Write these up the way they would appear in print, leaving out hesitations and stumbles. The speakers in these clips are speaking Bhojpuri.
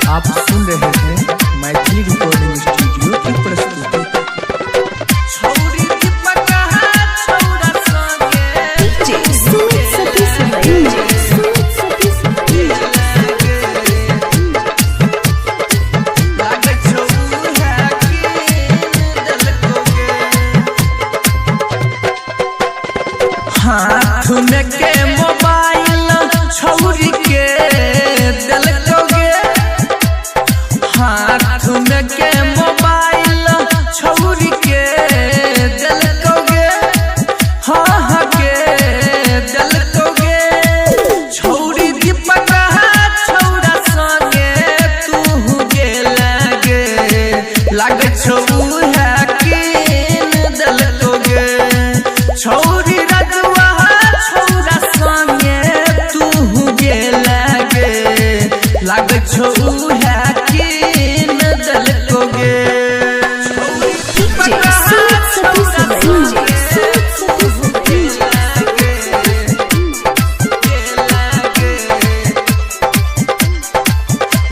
आप सुन रहे हैं मैथिली रिकॉर्डिंग स्टूडियो की प्रस्तुति। हाथ में के मोबाइल छौरी के दिलकोगे, हाथ में के मोबाइल छौरी के दिलकोगे, हाँ हाँ के दिलकोगे। छौरी दीपक छौरा संगे तू गे लागे छौ है किन दिलकोगे। छौरी लागे छौ है किन दिलकोगे।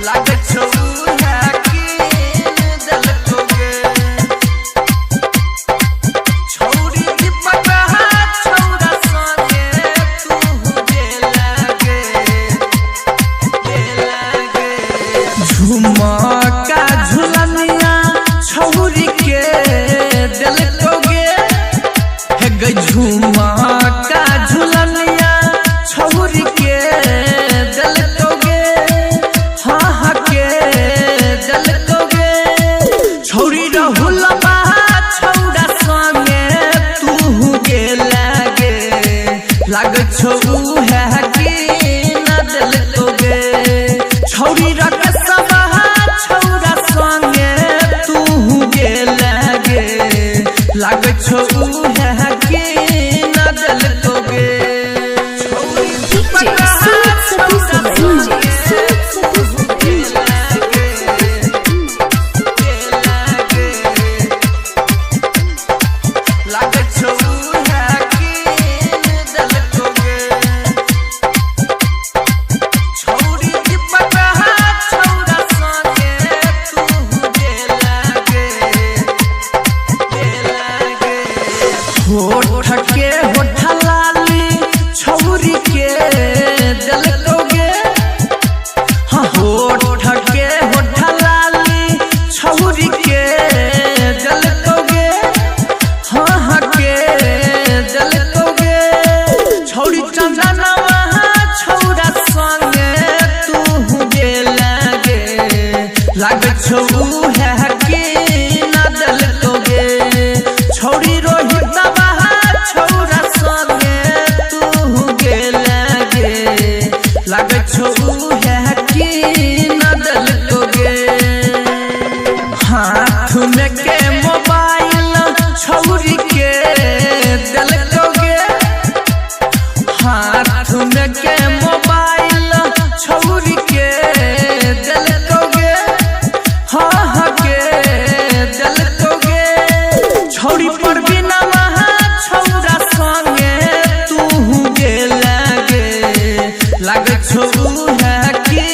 लागे छौ है किन दिलकोगे। छौरी दीपक छौरा संगे तू गे लागे। झुमका झुलनिया छौरी के दिलकोगे, हे गई झुमका झुलनिया छौरी के दिलकोगे, हाँ हाँ के दिलकोगे। छौरी रहुलबा छौरा संगे तू गे लागे छौ है किन दिलकोगे। छौरी रकसबा छौरा संगे तू गे लागे छौ है किन दिलकोगे। लागे छौ है किन दिलकोगे। छौरी दीपक छौरा संगे तू गे लागे। होठ के होठ लाली छौरी के दिलकोगे, हाँ होठ के होठ लाली छौरी के दिलकोगे, हाँ हाँ के दिलकोगे। छौरी चंदनवा छौरा संगे तू गे लागे छौ है किन दिलकोगे। छौरी रोहितवा छौरा संगे तू गे लागे छौ है किन दिलकोगे। हाथ में के मोबाइल छौरी के दिलकोगे, हाथ में के मोबाइल छौरी के दिलकोगे, हाँ हाँ के दिलकोगे। छौरी पर बिना छौरा संगे तू गे लागे छौ है कि